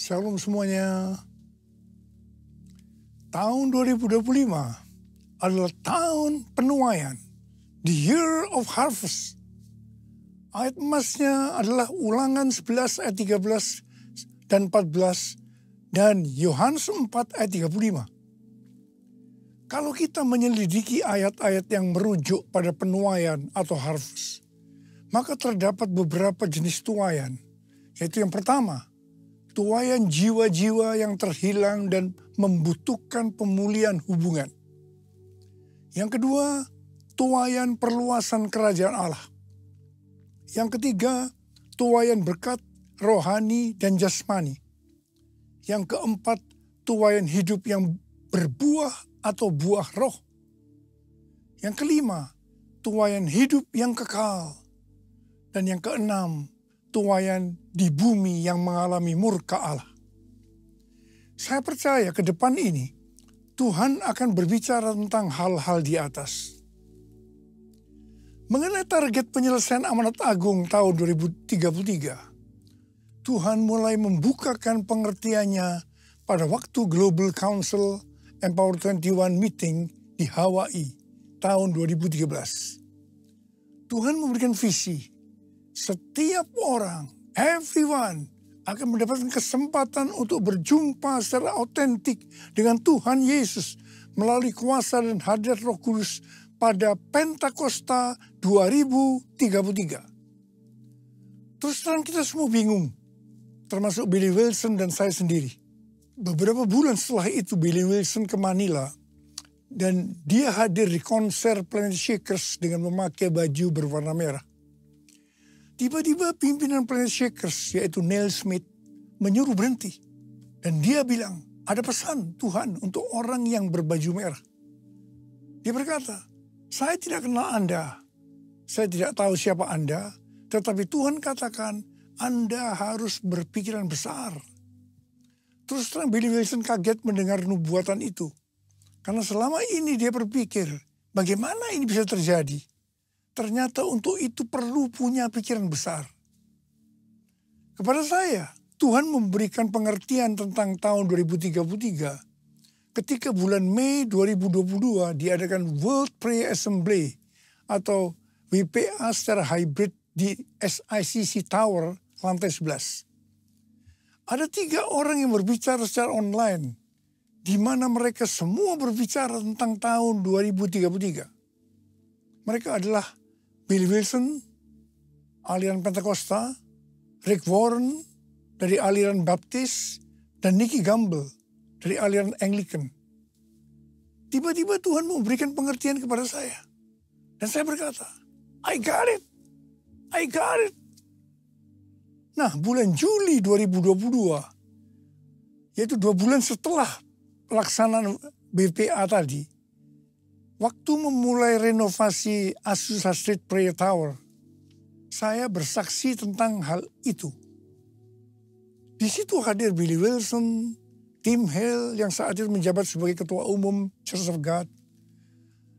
Shalom semuanya. Tahun 2025 adalah tahun penuaian, the year of harvest. Ayat emasnya adalah Ulangan 11 ayat 13 dan 14 dan Yohanes 4 ayat 35. Kalau kita menyelidiki ayat-ayat yang merujuk pada penuaian atau harvest, maka terdapat beberapa jenis tuaian, yaitu yang pertama, tuaian jiwa-jiwa yang terhilang dan membutuhkan pemulihan hubungan. Yang kedua, tuaian perluasan kerajaan Allah. Yang ketiga, tuaian berkat rohani dan jasmani. Yang keempat, tuaian hidup yang berbuah atau buah roh. Yang kelima, tuaian hidup yang kekal. Dan yang keenam, tuaian di bumi yang mengalami murka Allah. Saya percaya ke depan ini, Tuhan akan berbicara tentang hal-hal di atas. Mengenai target penyelesaian amanat agung tahun 2033, Tuhan mulai membukakan pengertiannya pada waktu Global Council Empower 21 meeting di Hawaii tahun 2013. Tuhan memberikan visi. Setiap orang, everyone, akan mendapatkan kesempatan untuk berjumpa secara autentik dengan Tuhan Yesus melalui kuasa dan hadirat Roh Kudus pada Pentakosta 2033. Terus terang kita semua bingung, termasuk Billy Wilson dan saya sendiri. Beberapa bulan setelah itu Billy Wilson ke Manila dan dia hadir di konser Planet Shakers dengan memakai baju berwarna merah. Tiba-tiba pimpinan Planet Shakers, yaitu Neil Smith, menyuruh berhenti. Dan dia bilang, ada pesan Tuhan untuk orang yang berbaju merah. Dia berkata, saya tidak kenal Anda, saya tidak tahu siapa Anda, tetapi Tuhan katakan, Anda harus berpikiran besar. Terus terang Billy Wilson kaget mendengar nubuatan itu. Karena selama ini dia berpikir, bagaimana ini bisa terjadi? Ternyata untuk itu perlu punya pikiran besar. Kepada saya, Tuhan memberikan pengertian tentang tahun 2033 ketika bulan Mei 2022 diadakan World Prayer Assembly atau WPA secara hybrid di SICC Tower lantai 11. Ada 3 orang yang berbicara secara online di mana mereka semua berbicara tentang tahun 2033. Mereka adalah Billy Wilson, aliran Pentakosta, Rick Warren dari aliran Baptis, dan Nicky Gamble dari aliran Anglican. Tiba-tiba Tuhan memberikan pengertian kepada saya. Dan saya berkata, I got it. I got it. Nah, bulan Juli 2022, yaitu 2 bulan setelah pelaksanaan BPA tadi, waktu memulai renovasi Azusa Street Prayer Tower, saya bersaksi tentang hal itu. Di situ hadir Billy Wilson, Tim Hale yang saat itu menjabat sebagai Ketua Umum Church of God,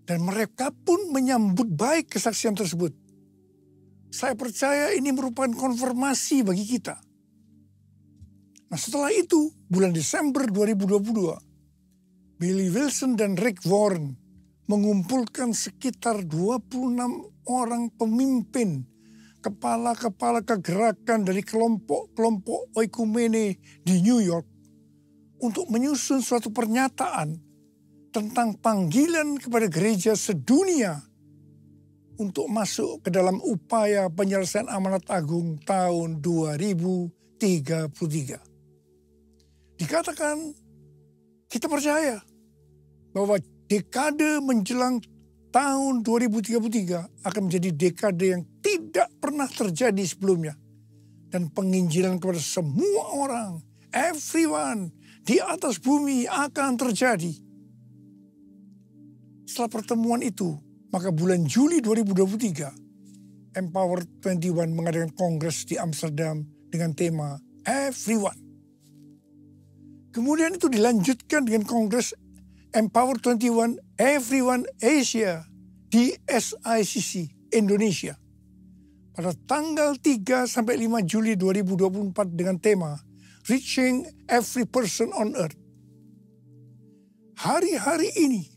dan mereka pun menyambut baik kesaksian tersebut. Saya percaya ini merupakan konfirmasi bagi kita. Nah, setelah itu, bulan Desember 2022, Billy Wilson dan Rick Warren mengumpulkan sekitar 26 orang pemimpin, kepala-kepala kegerakan dari kelompok-kelompok oikumene di New York untuk menyusun suatu pernyataan tentang panggilan kepada gereja sedunia untuk masuk ke dalam upaya penyelesaian amanat agung tahun 2033. Dikatakan, kita percaya bahwa dekade menjelang tahun 2033 akan menjadi dekade yang tidak pernah terjadi sebelumnya. Dan penginjilan kepada semua orang, everyone di atas bumi akan terjadi. Setelah pertemuan itu, maka bulan Juli 2023, Empower 21 mengadakan kongres di Amsterdam dengan tema Everyone. Kemudian itu dilanjutkan dengan kongres Empower 21 Everyone Asia di SICC Indonesia pada tanggal 3 sampai 5 Juli 2024 dengan tema reaching every person on earth. Hari-hari ini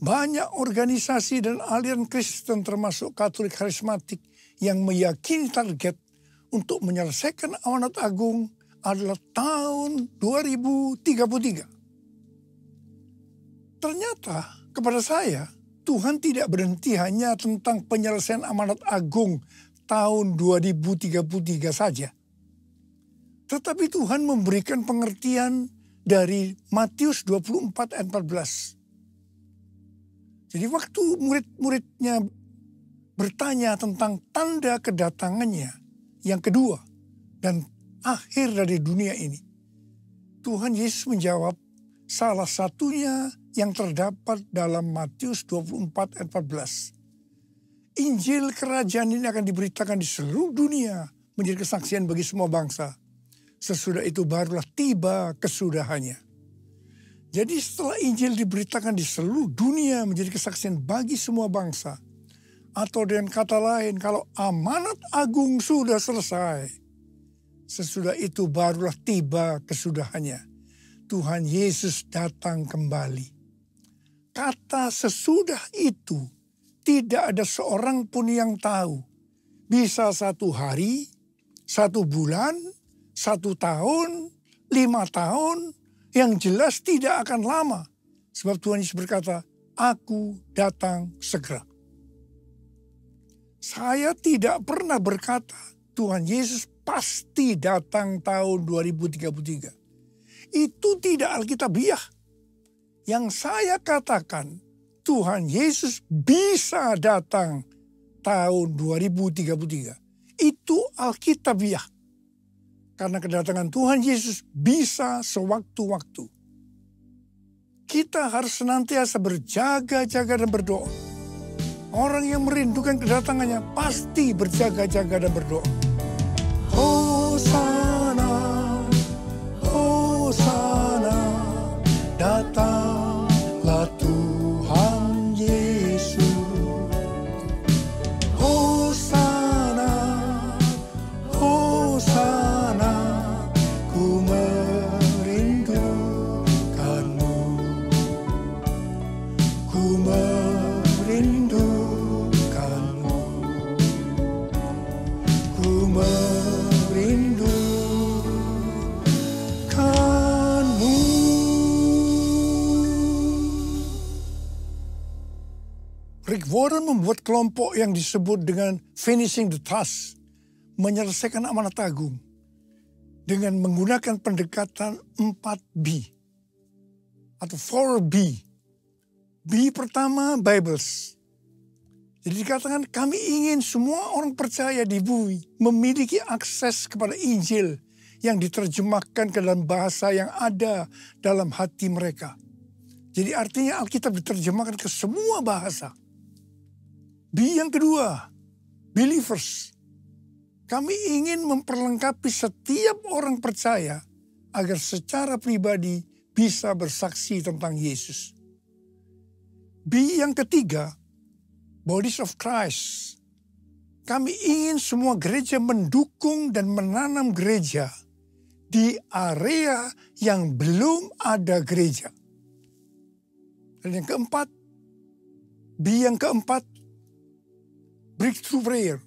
banyak organisasi dan aliran Kristen termasuk Katolik karismatik yang meyakini target untuk menyelesaikan amanat agung adalah tahun 2033. Ternyata kepada saya, Tuhan tidak berhenti hanya tentang penyelesaian amanat agung tahun 2033 saja. Tetapi Tuhan memberikan pengertian dari Matius 24 ayat 14. Jadi waktu murid-muridnya bertanya tentang tanda kedatangannya yang kedua dan akhir dari dunia ini, Tuhan Yesus menjawab salah satunya yang terdapat dalam Matius 24 ayat 14. Injil kerajaan ini akan diberitakan di seluruh dunia menjadi kesaksian bagi semua bangsa. Sesudah itu barulah tiba kesudahannya. Jadi setelah Injil diberitakan di seluruh dunia menjadi kesaksian bagi semua bangsa. Atau dengan kata lain, kalau amanat agung sudah selesai. Sesudah itu barulah tiba kesudahannya. Tuhan Yesus datang kembali. Kata sesudah itu tidak ada seorang pun yang tahu. Bisa 1 hari, 1 bulan, 1 tahun, 5 tahun, yang jelas tidak akan lama. Sebab Tuhan Yesus berkata, aku datang segera. Saya tidak pernah berkata, Tuhan Yesus pasti datang tahun 2033. Itu tidak alkitabiah. Yang saya katakan, Tuhan Yesus bisa datang tahun 2033. Itu alkitabiah. Karena kedatangan Tuhan Yesus bisa sewaktu-waktu. Kita harus senantiasa berjaga-jaga dan berdoa. Orang yang merindukan kedatangannya pasti berjaga-jaga dan berdoa. Hosana, Hosana, datanglah Tuhan Yesus. Hosana, Hosana, ku merindukanmu. Ku merindukanmu. Ku merindukanmu. Rick Warren membuat kelompok yang disebut dengan Finishing the Task, menyelesaikan amanat agung, dengan menggunakan pendekatan 4B atau 4B. B pertama, Bibles. Jadi dikatakan kami ingin semua orang percaya di bumi memiliki akses kepada Injil yang diterjemahkan ke dalam bahasa yang ada dalam hati mereka. Jadi artinya Alkitab diterjemahkan ke semua bahasa. B yang kedua, believers. Kami ingin memperlengkapi setiap orang percaya agar secara pribadi bisa bersaksi tentang Yesus. B yang ketiga, bodies of Christ. Kami ingin semua gereja mendukung dan menanam gereja di area yang belum ada gereja. Dan yang keempat, B yang keempat, breakthrough prayer.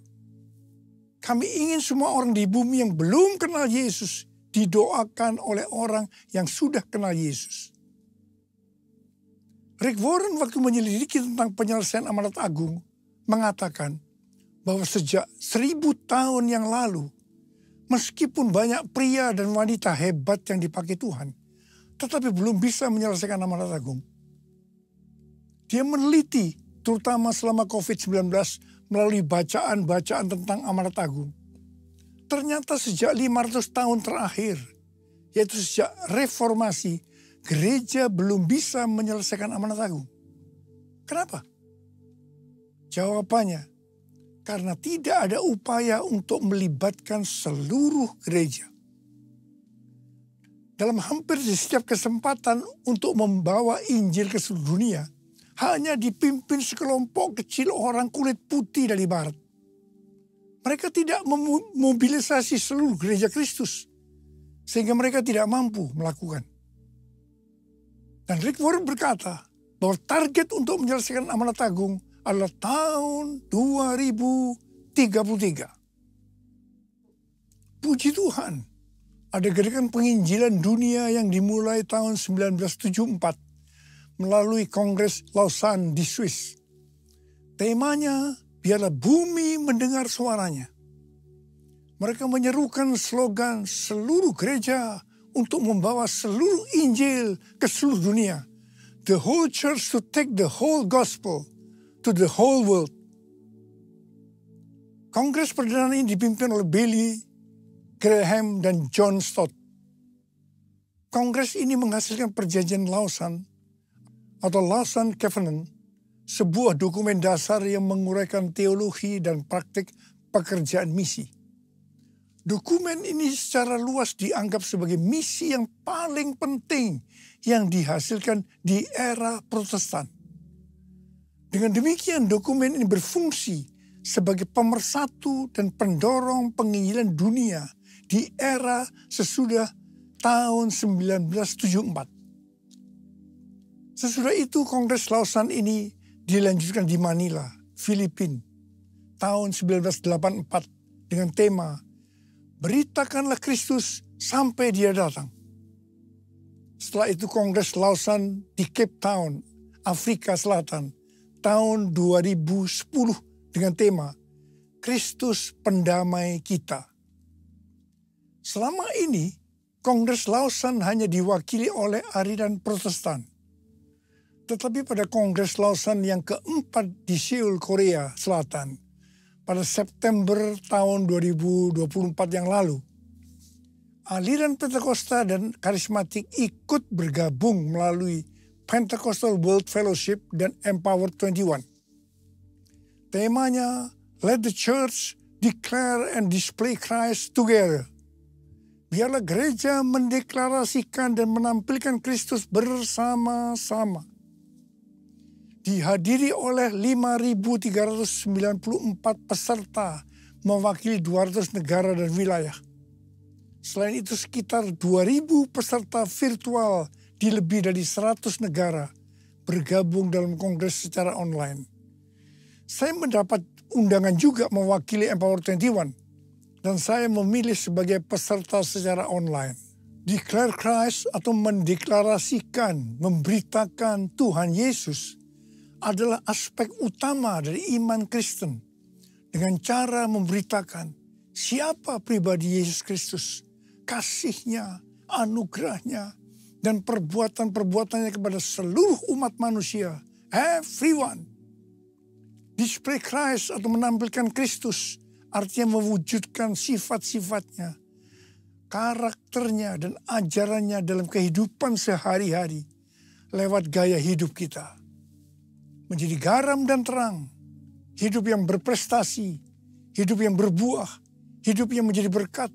Kami ingin semua orang di bumi yang belum kenal Yesus didoakan oleh orang yang sudah kenal Yesus. Rick Warren waktu menyelidiki tentang penyelesaian amanat agung mengatakan bahwa sejak 1000 tahun yang lalu, meskipun banyak pria dan wanita hebat yang dipakai Tuhan, tetapi belum bisa menyelesaikan amanat agung. Dia meneliti, terutama selama COVID-19, melalui bacaan-bacaan tentang amanat agung. Ternyata sejak 500 tahun terakhir, yaitu sejak reformasi, gereja belum bisa menyelesaikan amanat agung. Kenapa? Jawabannya, karena tidak ada upaya untuk melibatkan seluruh gereja. Dalam hampir di setiap kesempatan untuk membawa Injil ke seluruh dunia, hanya dipimpin sekelompok kecil orang kulit putih dari barat. Mereka tidak memobilisasi seluruh gereja Kristus. sehingga mereka tidak mampu melakukan. Dan Rick Warren berkata bahwa target untuk menyelesaikan amanat agung adalah tahun 2033. Puji Tuhan, ada gerakan penginjilan dunia yang dimulai tahun 1974 melalui Kongres Lausanne di Swiss. Temanya, biarlah bumi mendengar suaranya. Mereka menyerukan slogan seluruh gereja untuk membawa seluruh Injil ke seluruh dunia. The whole church to take the whole gospel to the whole world. Kongres perdana ini dipimpin oleh Billy Graham dan John Stott. Kongres ini menghasilkan perjanjian Lausanne atau Lausanne Covenant, sebuah dokumen dasar yang menguraikan teologi dan praktik pekerjaan misi. Dokumen ini secara luas dianggap sebagai misi yang paling penting yang dihasilkan di era Protestan. Dengan demikian, dokumen ini berfungsi sebagai pemersatu dan pendorong penginjilan dunia di era sesudah tahun 1974. Sesudah itu, Kongres Lausanne ini dilanjutkan di Manila, Filipina, tahun 1984 dengan tema Beritakanlah Kristus sampai Dia datang. Setelah itu Kongres Lausanne di Cape Town, Afrika Selatan, tahun 2010 dengan tema Kristus Pendamai Kita. Selama ini, Kongres Lausanne hanya diwakili oleh aliran Protestan. Tetapi pada Kongres Lausanne yang keempat di Seoul, Korea Selatan, pada September tahun 2024 yang lalu, aliran Pentakosta dan karismatik ikut bergabung melalui Pentecostal World Fellowship dan Empower 21. Temanya, Let the Church Declare and Display Christ Together. Biarlah gereja mendeklarasikan dan menampilkan Kristus bersama-sama. Dihadiri oleh 5.394 peserta mewakili 200 negara dan wilayah. Selain itu sekitar 2.000 peserta virtual di lebih dari 100 negara bergabung dalam kongres secara online. Saya mendapat undangan juga mewakili Empower 21 dan saya memilih sebagai peserta secara online. Declare Christ atau mendeklarasikan, memberitakan Tuhan Yesus adalah aspek utama dari iman Kristen dengan cara memberitakan siapa pribadi Yesus Kristus, kasih-Nya, anugerah-Nya, dan perbuatan-perbuatannya kepada seluruh umat manusia, everyone. Display Christ atau menampilkan Kristus artinya mewujudkan sifat-sifatnya, karakternya, dan ajarannya dalam kehidupan sehari-hari lewat gaya hidup kita. Menjadi garam dan terang, hidup yang berprestasi, hidup yang berbuah, hidup yang menjadi berkat.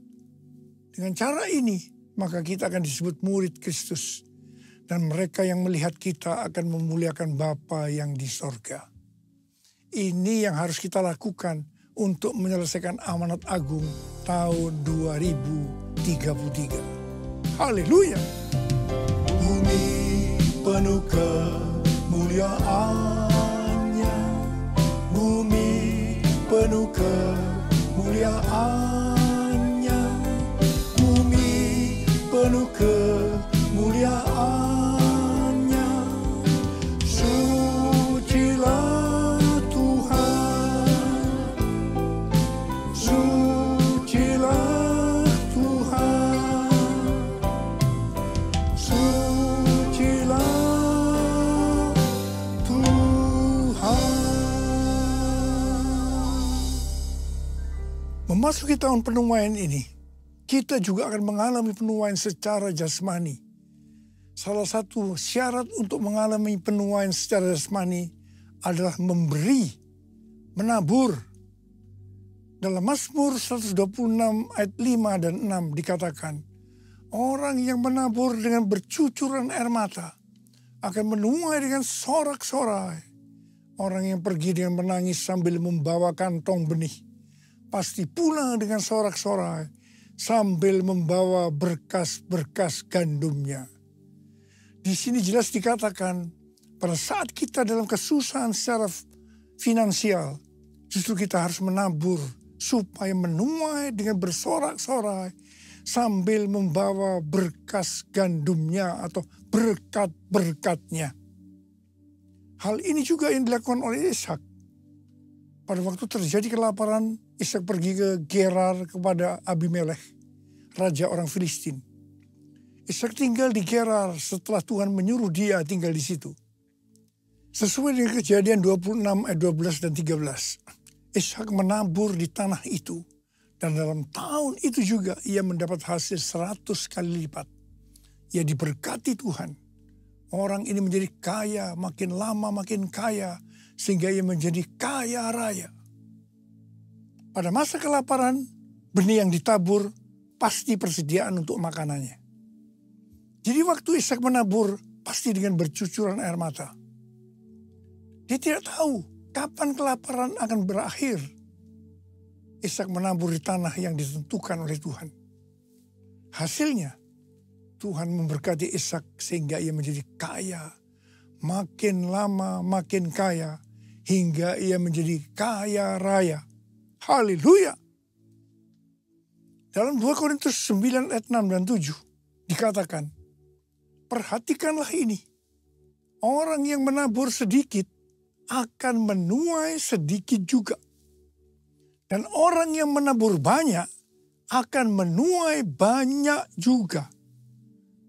Dengan cara ini, maka kita akan disebut murid Kristus. Dan mereka yang melihat kita akan memuliakan Bapa yang di sorga. Ini yang harus kita lakukan untuk menyelesaikan amanat agung tahun 2033. Haleluya! Bumi penuh kemuliaan-Nya, bumi penuh kemuliaan-Nya, bumi penuh kemuliaan-Nya. Sucilah Tuhan, sucilah Tuhan, sucilah memasuki tahun penuaian ini, kita juga akan mengalami penuaian secara jasmani. Salah satu syarat untuk mengalami penuaian secara jasmani adalah memberi, menabur. Dalam Mazmur 126 ayat 5 dan 6 dikatakan, orang yang menabur dengan bercucuran air mata akan menuai dengan sorak-sorai. Orang yang pergi dengan menangis sambil membawa kantong benih pasti pulang dengan sorak-sorai sambil membawa berkas-berkas gandumnya. Di sini jelas dikatakan pada saat kita dalam kesusahan secara finansial, justru kita harus menabur supaya menuai dengan bersorak-sorai sambil membawa berkas gandumnya atau berkat-berkatnya. Hal ini juga yang dilakukan oleh Ishak. Pada waktu terjadi kelaparan, Ishak pergi ke Gerar kepada Abimelekh, raja orang Filistin. Ishak tinggal di Gerar setelah Tuhan menyuruh dia tinggal di situ. Sesuai dengan Kejadian 26 ayat 12 dan 13. Ishak menabur di tanah itu. Dan dalam tahun itu juga ia mendapat hasil 100 kali lipat. Ia diberkati Tuhan. Orang ini menjadi kaya, makin lama makin kaya. Sehingga ia menjadi kaya raya. Pada masa kelaparan, benih yang ditabur pasti persediaan untuk makanannya. Jadi waktu Ishak menabur, pasti dengan bercucuran air mata. Dia tidak tahu kapan kelaparan akan berakhir. Ishak menabur di tanah yang ditentukan oleh Tuhan. Hasilnya, Tuhan memberkati Ishak sehingga ia menjadi kaya. Makin lama makin kaya, hingga ia menjadi kaya raya. Haleluya! Dalam 2 Korintus 9 ayat 6 dan 7 dikatakan, perhatikanlah ini, orang yang menabur sedikit akan menuai sedikit juga. Dan orang yang menabur banyak akan menuai banyak juga.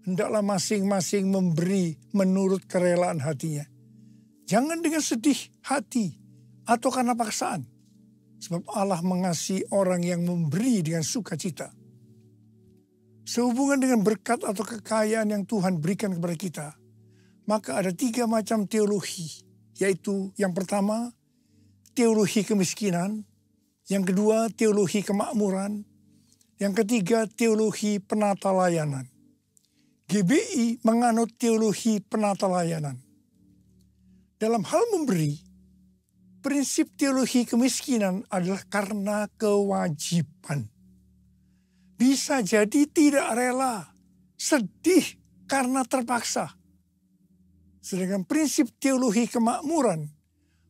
Hendaklah masing-masing memberi menurut kerelaan hatinya. Jangan dengan sedih hati atau karena paksaan. Sebab Allah mengasihi orang yang memberi dengan sukacita. Sehubungan dengan berkat atau kekayaan yang Tuhan berikan kepada kita, maka ada 3 macam teologi. Yaitu yang pertama, teologi kemiskinan. Yang kedua, teologi kemakmuran. Yang ketiga, teologi penata layanan. GBI menganut teologi penata layanan. Dalam hal memberi, prinsip teologi kemiskinan adalah karena kewajiban. Bisa jadi tidak rela, sedih karena terpaksa. Sedangkan prinsip teologi kemakmuran,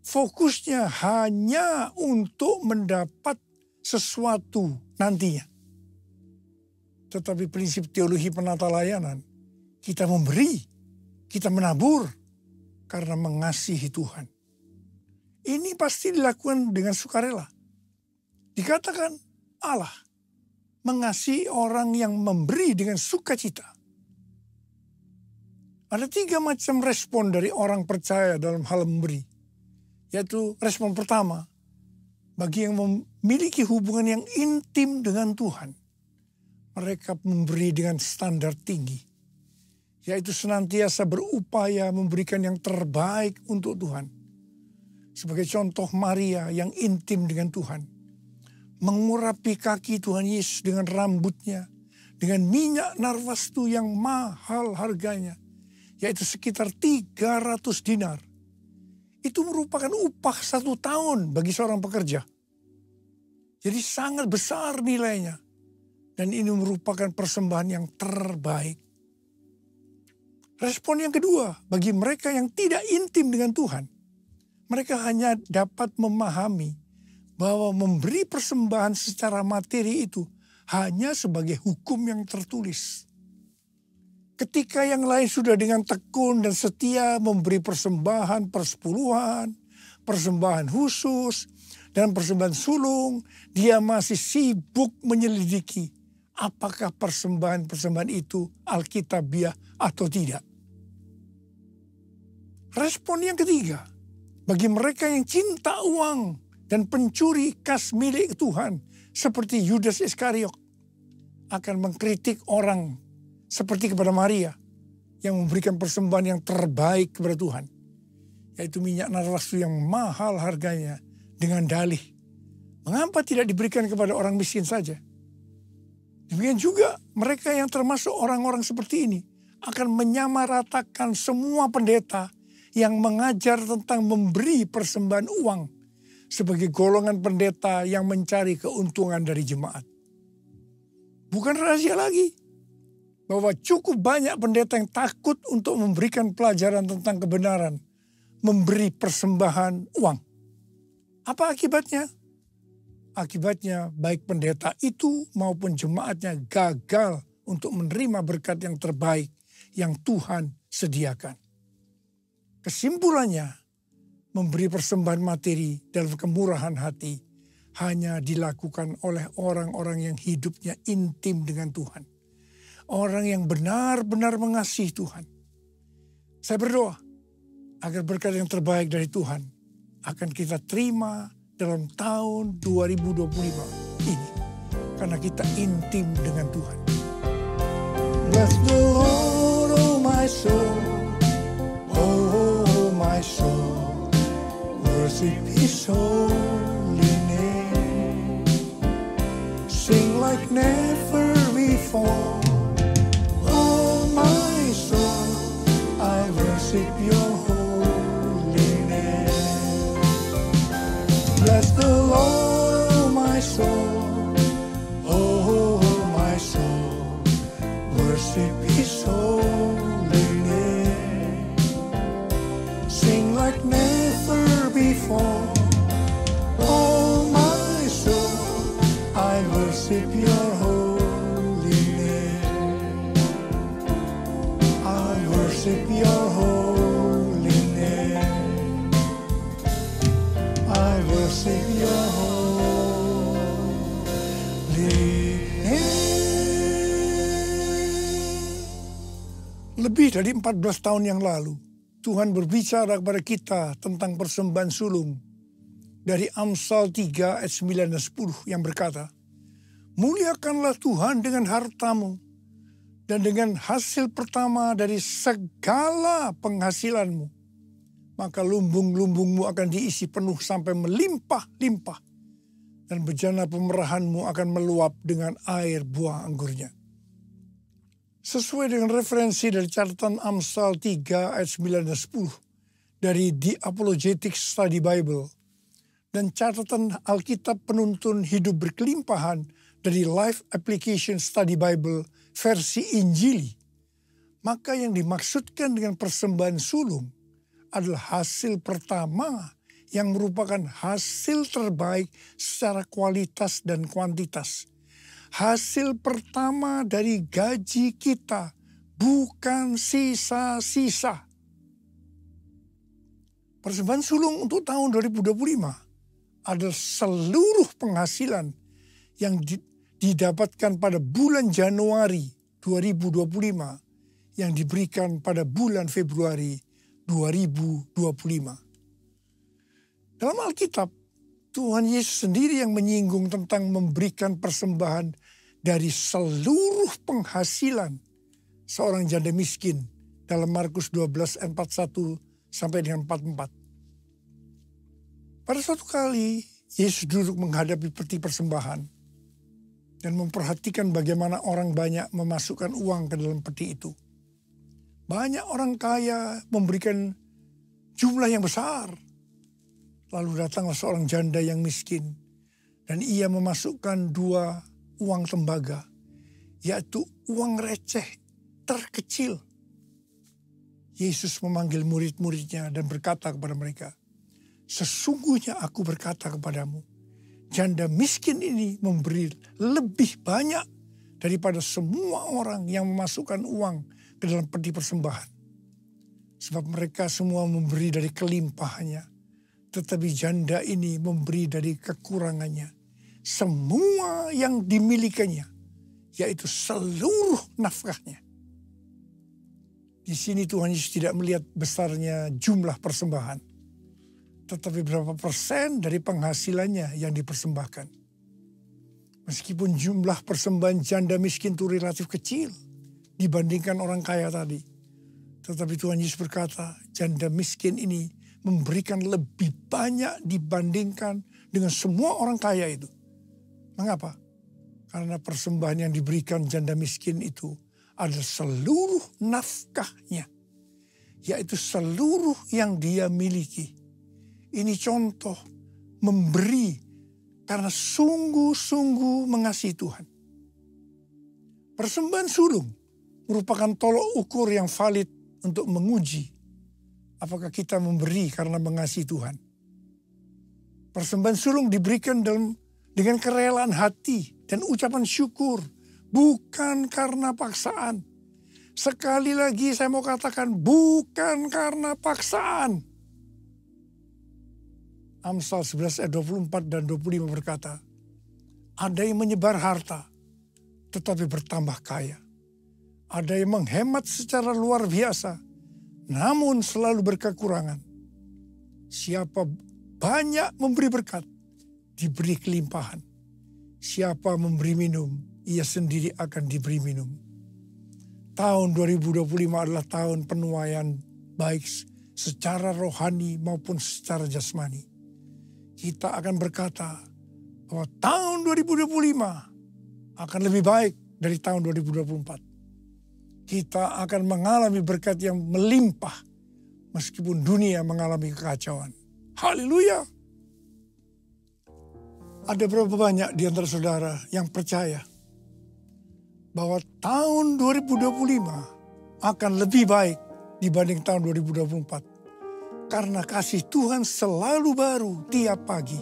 fokusnya hanya untuk mendapat sesuatu nantinya. Tetapi prinsip teologi penata layanan, kita memberi, kita menabur karena mengasihi Tuhan. Ini pasti dilakukan dengan sukarela. Dikatakan Allah mengasihi orang yang memberi dengan sukacita. Ada 3 macam respon dari orang percaya dalam hal memberi. Yaitu respon pertama, bagi yang memiliki hubungan yang intim dengan Tuhan. Mereka memberi dengan standar tinggi. Yaitu senantiasa berupaya memberikan yang terbaik untuk Tuhan. Sebagai contoh Maria yang intim dengan Tuhan. Mengurapi kaki Tuhan Yesus dengan rambutnya. Dengan minyak narwastu yang mahal harganya. Yaitu sekitar 300 dinar. Itu merupakan upah 1 tahun bagi seorang pekerja. Jadi sangat besar nilainya. Dan ini merupakan persembahan yang terbaik. Respon yang kedua, bagi mereka yang tidak intim dengan Tuhan. Mereka hanya dapat memahami bahwa memberi persembahan secara materi itu hanya sebagai hukum yang tertulis. Ketika yang lain sudah dengan tekun dan setia memberi persembahan persepuluhan, persembahan khusus, dan persembahan sulung, dia masih sibuk menyelidiki apakah persembahan-persembahan itu alkitabiah atau tidak. Respon yang ketiga, bagi mereka yang cinta uang dan pencuri kas milik Tuhan, seperti Yudas Iskariot, akan mengkritik orang seperti kepada Maria yang memberikan persembahan yang terbaik kepada Tuhan, yaitu minyak narwastu yang mahal harganya, dengan dalih, mengapa tidak diberikan kepada orang miskin saja? Demikian juga mereka yang termasuk orang-orang seperti ini akan menyamaratakan semua pendeta yang mengajar tentang memberi persembahan uang sebagai golongan pendeta yang mencari keuntungan dari jemaat. Bukan rahasia lagi. Bahwa cukup banyak pendeta yang takut untuk memberikan pelajaran tentang kebenaran. Memberi persembahan uang. Apa akibatnya? Akibatnya baik pendeta itu maupun jemaatnya gagal untuk menerima berkat yang terbaik yang Tuhan sediakan. Kesimpulannya, memberi persembahan materi dalam kemurahan hati hanya dilakukan oleh orang-orang yang hidupnya intim dengan Tuhan. Orang yang benar-benar mengasihi Tuhan. Saya berdoa agar berkat yang terbaik dari Tuhan akan kita terima dalam tahun 2025 ini. Karena kita intim dengan Tuhan. Bless the Lord, oh my soul. Oh my soul. Worship His holy name. Sing like never before. Oh my soul. I worship your holy name. Bless the Lord, oh my soul. Oh my soul. Worship His holy name. Sing like never before. Oh my soul. I worship your holy name. I worship your holy name. I worship your holy name. Lebih dari 14 tahun yang lalu, Tuhan berbicara kepada kita tentang persembahan sulung. Dari Amsal 3 ayat 9 dan 10 yang berkata, muliakanlah Tuhan dengan hartamu dan dengan hasil pertama dari segala penghasilanmu. Maka lumbung-lumbungmu akan diisi penuh sampai melimpah-limpah. Dan bejana pemerahanmu akan meluap dengan air buah anggurnya. Sesuai dengan referensi dari catatan Amsal 3 ayat 9 dan 10 dari The Apologetic Study Bible dan catatan Alkitab Penuntun Hidup Berkelimpahan dari Life Application Study Bible versi Injili, maka yang dimaksudkan dengan persembahan sulung adalah hasil pertama yang merupakan hasil terbaik secara kualitas dan kuantitas. Hasil pertama dari gaji kita, bukan sisa-sisa. Persembahan sulung untuk tahun 2025 adalah seluruh penghasilan yang didapatkan pada bulan Januari 2025 yang diberikan pada bulan Februari 2025. Dalam Alkitab, Tuhan Yesus sendiri yang menyinggung tentang memberikan persembahan dari seluruh penghasilan seorang janda miskin dalam Markus 12 ayat 41 sampai dengan 44. Pada suatu kali, Yesus duduk menghadapi peti persembahan dan memperhatikan bagaimana orang banyak memasukkan uang ke dalam peti itu. Banyak orang kaya memberikan jumlah yang besar. Lalu datanglah seorang janda yang miskin dan ia memasukkan 2 uang tembaga, yaitu uang receh terkecil. Yesus memanggil murid-muridnya dan berkata kepada mereka, sesungguhnya aku berkata kepadamu, janda miskin ini memberi lebih banyak daripada semua orang yang memasukkan uang ke dalam peti persembahan. Sebab mereka semua memberi dari kelimpahannya, tetapi janda ini memberi dari kekurangannya. Semua yang dimilikinya, yaitu seluruh nafkahnya. Di sini Tuhan Yesus tidak melihat besarnya jumlah persembahan, tetapi berapa persen dari penghasilannya yang dipersembahkan. Meskipun jumlah persembahan janda miskin itu relatif kecil dibandingkan orang kaya tadi, tetapi Tuhan Yesus berkata, janda miskin ini memberikan lebih banyak dibandingkan dengan semua orang kaya itu. Mengapa? Karena persembahan yang diberikan janda miskin itu adalah seluruh nafkahnya, yaitu seluruh yang dia miliki. Ini contoh memberi karena sungguh-sungguh mengasihi Tuhan. Persembahan sulung merupakan tolok ukur yang valid untuk menguji apakah kita memberi karena mengasihi Tuhan. Persembahan sulung diberikan dengan kerelaan hati dan ucapan syukur, bukan karena paksaan. Sekali lagi saya mau katakan, bukan karena paksaan. Amsal 11 ayat 24 dan 25 berkata, ada yang menyebar harta tetapi bertambah kaya. Ada yang menghemat secara luar biasa namun selalu berkekurangan. Siapa banyak memberi berkat, diberi kelimpahan. Siapa memberi minum, ia sendiri akan diberi minum. Tahun 2025 adalah tahun penuaian baik secara rohani maupun secara jasmani. Kita akan berkata bahwa tahun 2025 akan lebih baik dari tahun 2024. Kita akan mengalami berkat yang melimpah meskipun dunia mengalami kekacauan. Haleluya. Ada berapa banyak di antara saudara yang percaya bahwa tahun 2025 akan lebih baik dibanding tahun 2024. Karena kasih Tuhan selalu baru tiap pagi,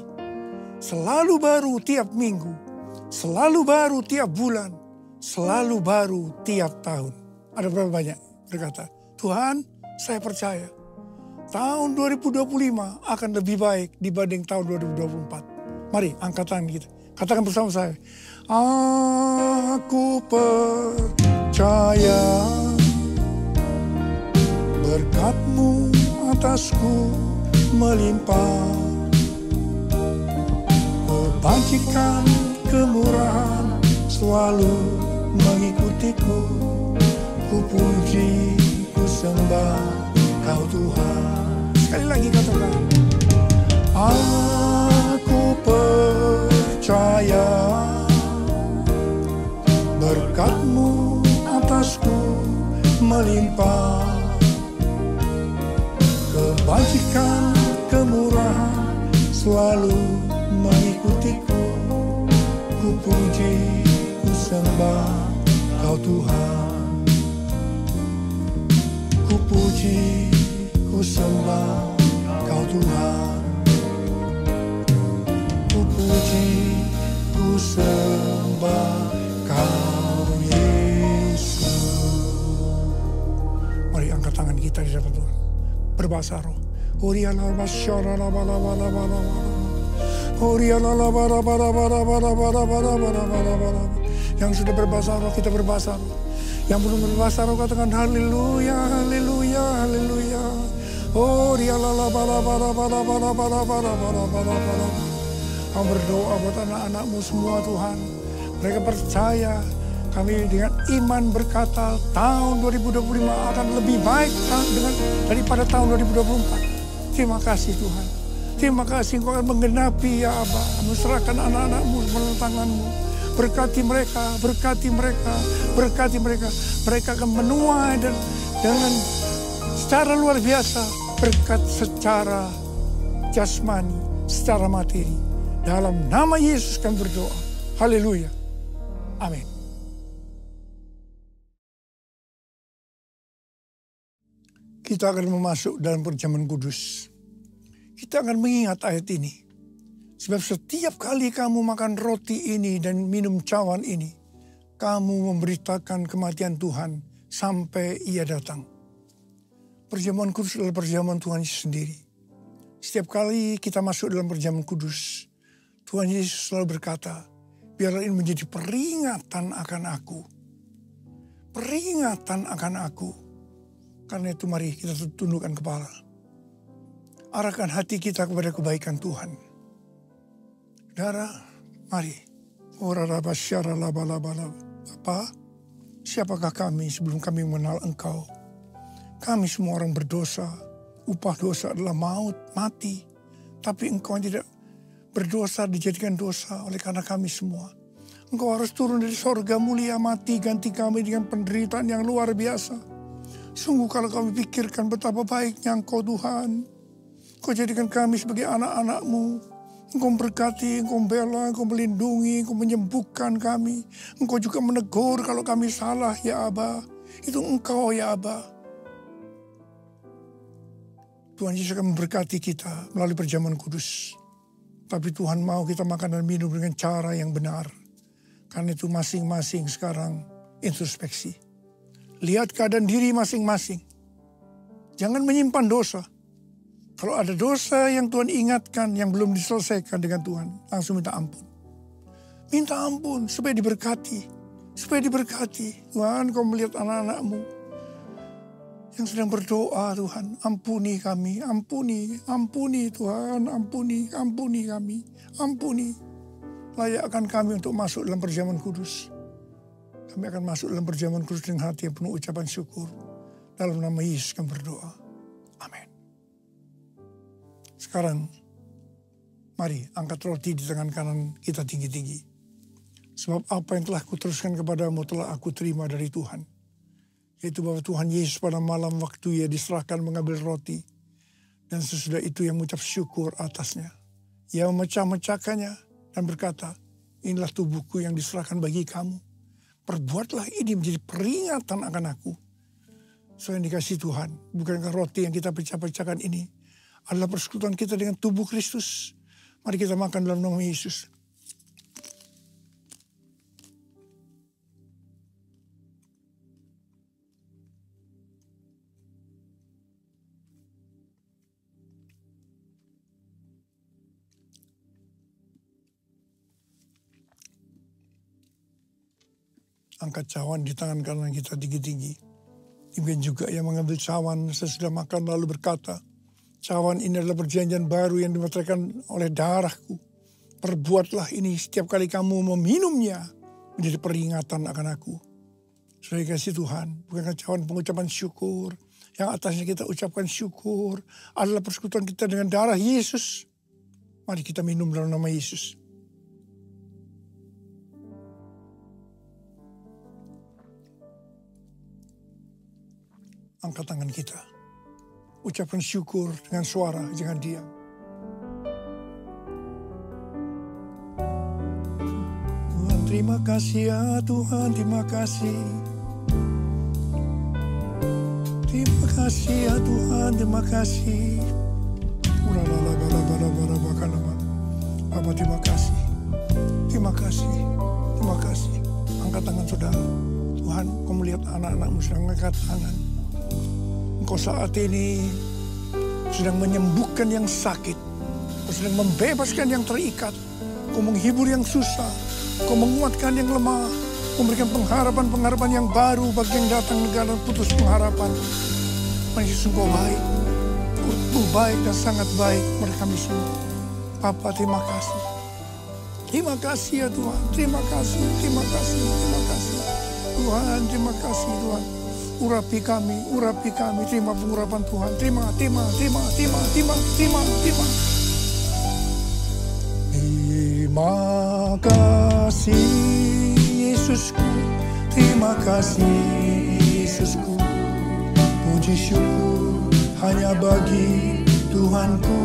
selalu baru tiap minggu, selalu baru tiap bulan, selalu baru tiap tahun. Ada berapa banyak berkata, Tuhan saya percaya tahun 2025 akan lebih baik dibanding tahun 2024. Mari angkat tangan kita, katakan bersama saya. Aku percaya berkat-Mu atasku melimpah, kebajikan kemurahan selalu mengikutiku. Ku puji, ku sembah Kau Tuhan. Sekali lagi katakan, aku percaya berkat-Mu atasku melimpah, kebajikan kemurahan selalu mengikutiku. Ku puji, ku sembah Kau Tuhan. Ku puji, ku sembah Kau Tuhan. Ku puji, ku sembah Kau Yesus. Mari angkat tangan kita di hadapan Tuhan. Berbahasa roh. Yang sudah berbahasa roh, kita berbahasa roh. Yang belum berbahasa roh, katakan haleluya, haleluya, haleluya. Kau berdoa buat anak-anak-Mu semua Tuhan. Mereka percaya, kami dengan iman berkata tahun 2025 akan lebih baik daripada tahun 2024. Terima kasih Tuhan. Terima kasih Engkau akan menggenapi ya Aba. Menserahkan anak-anak-Mu dalam tangan-Mu. Berkati mereka, berkati mereka, berkati mereka. Mereka akan menuai dan dengan secara luar biasa berkat secara jasmani, secara materi. Dalam nama Yesus kami berdoa. Haleluya. Amin. Kita akan memasuk dalam perjamuan kudus. Kita akan mengingat ayat ini. Sebab setiap kali kamu makan roti ini dan minum cawan ini, kamu memberitakan kematian Tuhan sampai Ia datang. Perjamuan kudus adalah perjamuan Tuhan Yesus sendiri. Setiap kali kita masuk dalam perjamuan kudus, Tuhan Yesus selalu berkata, biarlah ini menjadi peringatan akan aku. Peringatan akan aku. Karena itu mari kita tundukkan kepala. Arahkan hati kita kepada kebaikan Tuhan. Saudara, mari. Bapa, siapakah kami sebelum kami mengenal Engkau? Kami semua orang berdosa. Upah dosa adalah maut, mati. Tapi Engkau yang tidak berdosa dijadikan dosa oleh karena kami semua. Engkau harus turun dari sorga mulia, mati, ganti kami dengan penderitaan yang luar biasa. Sungguh kalau kami pikirkan betapa baiknya Engkau Tuhan. Kau jadikan kami sebagai anak-anak-Mu Engkau berkati, Engkau bela, Engkau melindungi, Engkau menyembuhkan kami. Engkau juga menegur kalau kami salah, ya Aba. Itu Engkau, ya Aba. Tuhan Yesus akan memberkati kita melalui perjamuan kudus. Tapi Tuhan mau kita makan dan minum dengan cara yang benar. Karena itu masing-masing sekarang introspeksi. Lihat keadaan diri masing-masing. Jangan menyimpan dosa. Kalau ada dosa yang Tuhan ingatkan yang belum diselesaikan dengan Tuhan, langsung minta ampun. Minta ampun supaya diberkati. Supaya diberkati. Tuhan, Kau melihat anak-anak-Mu yang sedang berdoa, Tuhan. Ampuni kami, ampuni Tuhan, ampuni kami, ampuni. Layakkan kami untuk masuk dalam perjamuan kudus. Kami akan masuk dalam perjamuan kudus dengan hati yang penuh ucapan syukur. Dalam nama Yesus kami berdoa. Amin. Sekarang, mari angkat roti di tangan kanan kita tinggi-tinggi. Sebab apa yang telah kuteruskan kepadamu telah aku terima dari Tuhan. Yaitu bahwa Tuhan Yesus pada malam waktu Ia diserahkan mengambil roti. Dan sesudah itu Ia mengucap syukur atasnya. Ia memecah-mecahkannya dan berkata, inilah tubuhku yang diserahkan bagi kamu. Perbuatlah ini menjadi peringatan akan aku. So yang dikasih Tuhan, bukankah roti yang kita pecah-pecahkan ini adalah persekutuan kita dengan tubuh Kristus. Mari kita makan dalam nama Yesus. Angkat cawan di tangan kanan kita tinggi-tinggi. Demikian juga yang mengambil cawan sesudah makan lalu berkata, cawan ini adalah perjanjian baru yang dimeteraikan oleh darahku. Perbuatlah ini setiap kali kamu meminumnya menjadi peringatan akan aku. Saudara kasih Tuhan, bukankah cawan pengucapan syukur yang atasnya kita ucapkan syukur adalah persekutuan kita dengan darah Yesus. Mari kita minum dalam nama Yesus. Angkat tangan kita. Ucapkan syukur dengan suara, jangan diam. Tuhan terima kasih ya Tuhan, terima kasih. Terima kasih ya Tuhan, terima kasih. Bapa terima kasih. Terima kasih. Terima kasih. Angkat tangan saudara. Tuhan, Kau melihat anak-anak-Mu sedang angkat tangan. Engkau saat ini sedang menyembuhkan yang sakit. Engkau sedang membebaskan yang terikat. Engkau menghibur yang susah. Engkau menguatkan yang lemah. Memberikan pengharapan-pengharapan yang baru bagi yang datang negara putus pengharapan. Yesus Engkau baik. Engkau baik dan sangat baik mereka kami semua. Bapa terima kasih. Terima kasih ya Tuhan. Terima kasih, terima kasih, terima kasih. Tuhan terima kasih Tuhan. Urapi kami, terima pengurapan Tuhan, terima. Terima kasih Yesusku, terima kasih Yesusku. Puji syukur hanya bagi Tuhanku.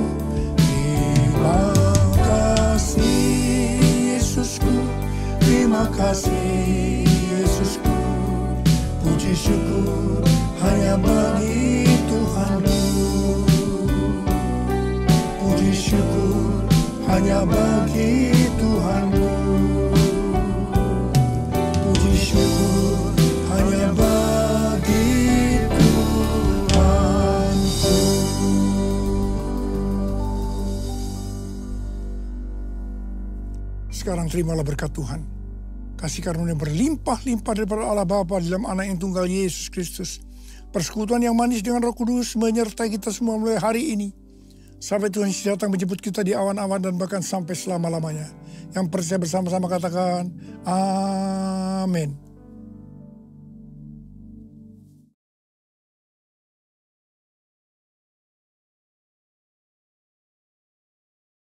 Terima kasih Yesusku, terima kasih Yesusku. Puji syukur hanya bagi Tuhanku. Puji syukur hanya bagi Tuhanku. Puji syukur hanya bagi Tuhanku. Sekarang terimalah berkat Tuhan. Kasih karunia berlimpah-limpah daripada Allah Bapa dalam Anak yang tunggal Yesus Kristus. Persekutuan yang manis dengan Roh Kudus menyertai kita semua mulai hari ini. Sampai Tuhan Yesus datang menjemput kita di awan-awan dan bahkan sampai selama-lamanya. Yang percaya bersama-sama katakan, Amin.